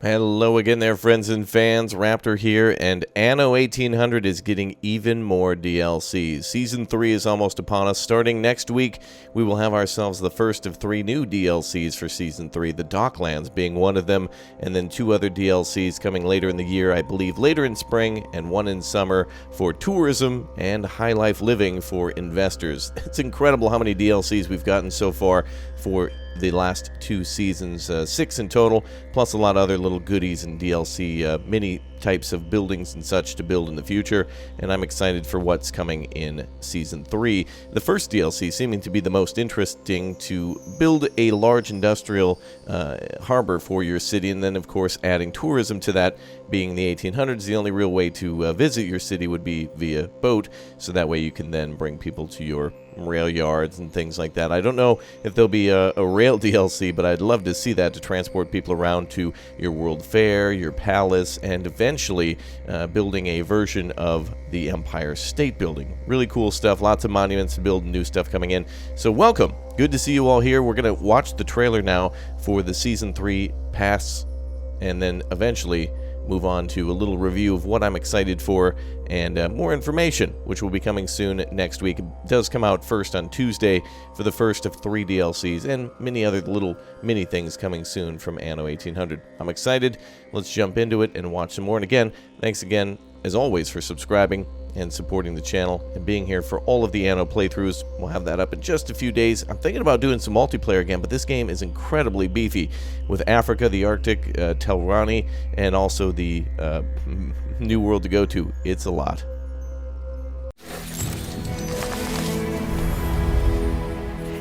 Hello again there, friends and fans. Raptor here, and Anno 1800 is getting even more DLCs. Season 3 is almost upon us. Starting next week, we will have ourselves the first of 3 new DLCs for Season 3, the Docklands being one of them, and then 2 other DLCs coming later in the year, I believe later in spring, and 1 in summer for tourism and high life living for investors. It's incredible how many DLCs we've gotten so far for the last 2 seasons, 6 in total, plus a lot of other little goodies and DLC mini types of buildings and such to build in the future, and I'm excited for what's coming in Season 3. The first DLC seeming to be the most interesting, to build a large industrial harbor for your city, and then of course adding tourism to that. Being the 1800s, the only real way to visit your city would be via boat, so that way you can then bring people to your rail yards and things like that. I don't know if there'll be a rail DLC, but I'd love to see that, to transport people around to your World Fair, your palace, and eventually building a version of the Empire State Building. Really cool stuff, lots of monuments to build and new stuff coming in. So welcome, good to see you all here. We're going to watch the trailer now for the Season 3 pass, and then eventually move on to a little review of what I'm excited for, and more information, which will be coming soon next week. It does come out first on Tuesday for the first of 3 DLCs, and many other little mini things coming soon from Anno 1800. I'm excited. Let's jump into it and watch some more. And again, thanks again, as always, for subscribing and supporting the channel and being here for all of the Anno playthroughs. We'll have that up in just a few days. I'm thinking about doing some multiplayer again, but this game is incredibly beefy with Africa, the Arctic, Telrani, and also the new world to go to. It's a lot.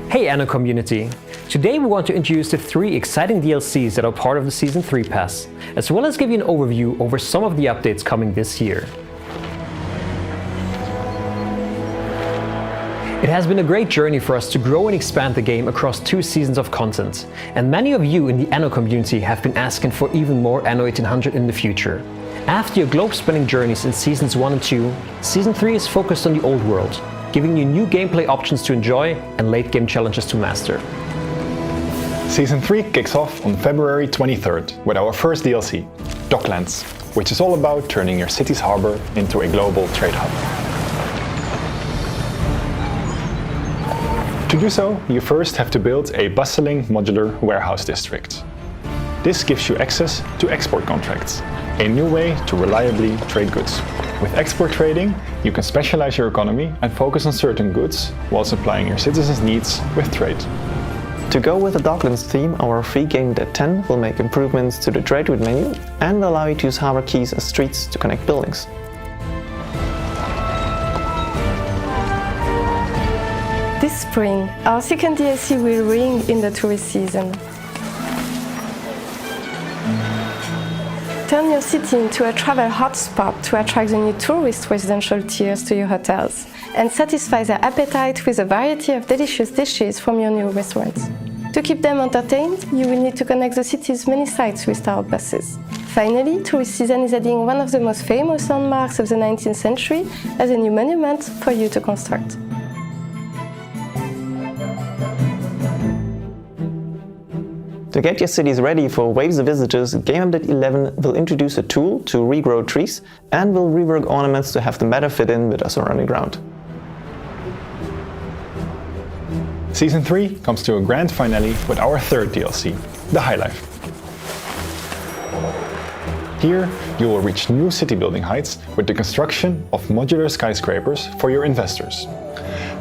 Hey Anno community! Today we want to introduce the 3 exciting DLCs that are part of the Season 3 pass, as well as give you an overview over some of the updates coming this year. It has been a great journey for us to grow and expand the game across 2 seasons of content, and many of you in the Anno community have been asking for even more Anno 1800 in the future. After your globe-spanning journeys in Seasons 1 and 2, Season 3 is focused on the old world, giving you new gameplay options to enjoy and late-game challenges to master. Season 3 kicks off on February 23rd with our first DLC, Docklands, which is all about turning your city's harbor into a global trade hub. To do so, you first have to build a bustling modular warehouse district. This gives you access to export contracts, a new way to reliably trade goods. With export trading, you can specialize your economy and focus on certain goods while supplying your citizens' needs with trade. To go with the Docklands theme, our free game Day 10 will make improvements to the trade route menu and allow you to use harbor keys as streets to connect buildings. This spring, our second DLC will ring in the tourist season. Turn your city into a travel hotspot to attract the new tourist residential tiers to your hotels, and satisfy their appetite with a variety of delicious dishes from your new restaurants. To keep them entertained, you will need to connect the city's many sites with tour buses. Finally, tourist season is adding one of the most famous landmarks of the 19th century as a new monument for you to construct. To get your cities ready for waves of visitors, Game Update 11 will introduce a tool to regrow trees and will rework ornaments to have them better fit in with our surrounding ground. Season 3 comes to a grand finale with our 3rd DLC, the High Life. Here, you will reach new city building heights with the construction of modular skyscrapers for your investors.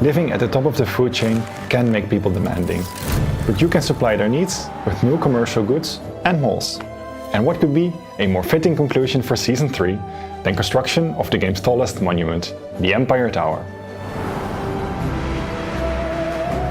Living at the top of the food chain can make people demanding, but you can supply their needs with new commercial goods and malls. And what could be a more fitting conclusion for Season 3 than construction of the game's tallest monument, the Empire Tower.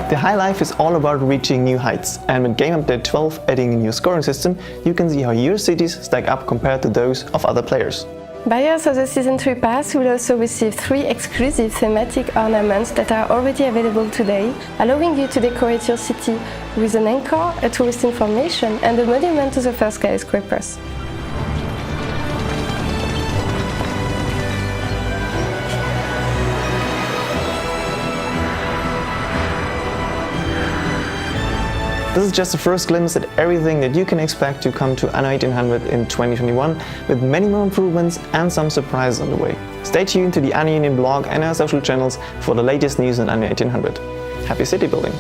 The High Life is all about reaching new heights, and with Game Update 12 adding a new scoring system, you can see how your cities stack up compared to those of other players. Buyers of the Season 3 pass will also receive 3 exclusive thematic ornaments that are already available today, allowing you to decorate your city with an anchor, a tourist information, and a monument to the first skyscrapers. This is just the first glimpse at everything that you can expect to come to Anno 1800 in 2021, with many more improvements and some surprises on the way. Stay tuned to the Anno Union blog and our social channels for the latest news on Anno 1800. Happy city building!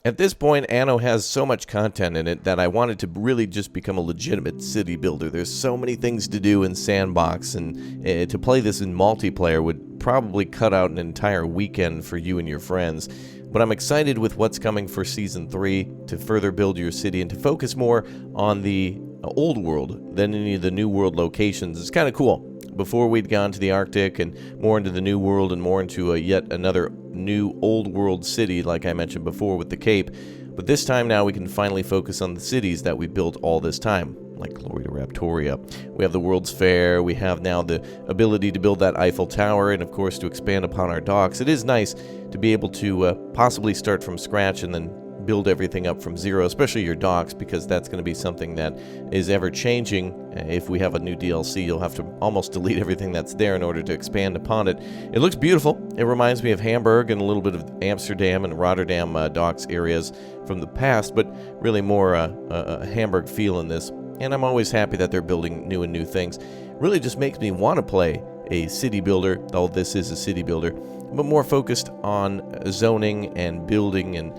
At this point, Anno has so much content in it that I wanted to really just become a legitimate city builder. There's so many things to do in Sandbox, and to play this in multiplayer would probably cut out an entire weekend for you and your friends. But I'm excited with what's coming for Season 3 to further build your city and to focus more on the old world than any of the new world locations. It's kind of cool. Before we'd gone to the Arctic and more into the new world and more into yet another new old world city, like I mentioned before with the Cape. But this time now we can finally focus on the cities that we built all this time, like Glory to Raptoria. We have the World's Fair, we have now the ability to build that Eiffel Tower, and of course to expand upon our docks. It is nice to be able to possibly start from scratch and then build everything up from zero, especially your docks, because that's going to be something that is ever changing. If we have a new DLC, you'll have to almost delete everything that's there in order to expand upon it. It looks beautiful. It reminds me of Hamburg and a little bit of Amsterdam and Rotterdam docks areas from the past, but really more a Hamburg feel in this. And I'm always happy that they're building new things. Really just makes me want to play a city builder, though this is a city builder, but more focused on zoning and building and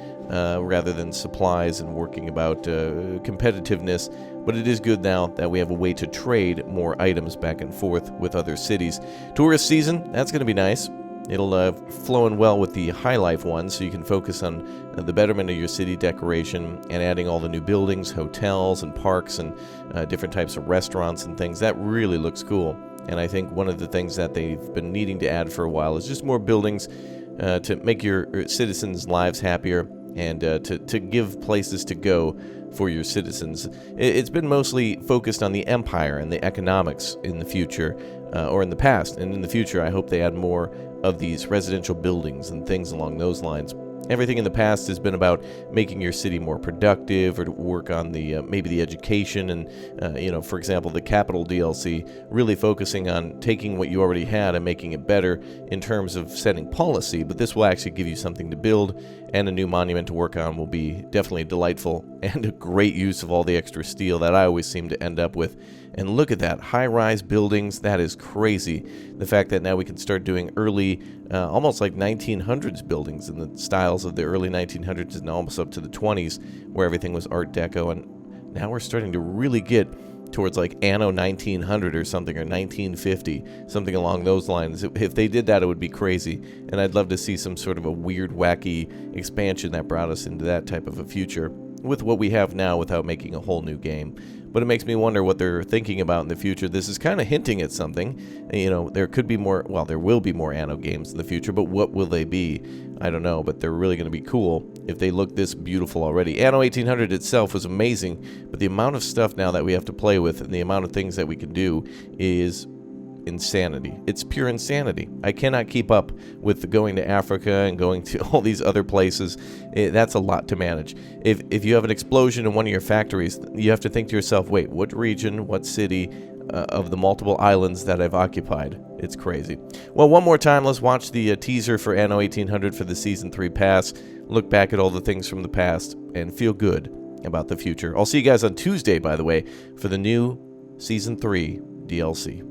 rather than supplies and working about competitiveness. But it is good now that we have a way to trade more items back and forth with other cities. Tourist season, that's going to be nice. It'll flow in well with the High Life one, so you can focus on the betterment of your city decoration and adding all the new buildings, hotels and parks and different types of restaurants and things. That really looks cool. And I think one of the things that they've been needing to add for a while is just more buildings to make your citizens' lives happier and to give places to go for your citizens. It's been mostly focused on the empire and the economics in the future, or in the past. And in the future, I hope they add more of these residential buildings and things along those lines. Everything in the past has been about making your city more productive, or to work on the maybe the education and, for example, the Capital DLC, really focusing on taking what you already had and making it better in terms of setting policy. But this will actually give you something to build, and a new monument to work on will be definitely delightful and a great use of all the extra steel that I always seem to end up with. And look at that, high-rise buildings, that is crazy. The fact that now we can start doing early, almost like 1900s buildings in the styles of the early 1900s and almost up to the 20s, where everything was Art Deco. And now we're starting to really get towards like Anno 1900 or something, or 1950, something along those lines. If they did that, it would be crazy. And I'd love to see some sort of a weird, wacky expansion that brought us into that type of a future with what we have now without making a whole new game. But it makes me wonder what they're thinking about in the future. This is kind of hinting at something. There could be more, well, there will be more Anno games in the future, but what will they be? I don't know, but they're really going to be cool if they look this beautiful already. Anno 1800 itself was amazing, but the amount of stuff now that we have to play with and the amount of things that we can do is insanity. It's pure insanity. I cannot keep up with going to Africa and going to all these other places. That's a lot to manage. If you have an explosion in one of your factories, you have to think to yourself, wait, what region, what city of the multiple islands that I've occupied? It's crazy. Well, one more time, let's watch the teaser for Anno 1800 for the Season 3 pass, look back at all the things from the past, and feel good about the future. I'll see you guys on Tuesday, by the way, for the new Season 3 DLC.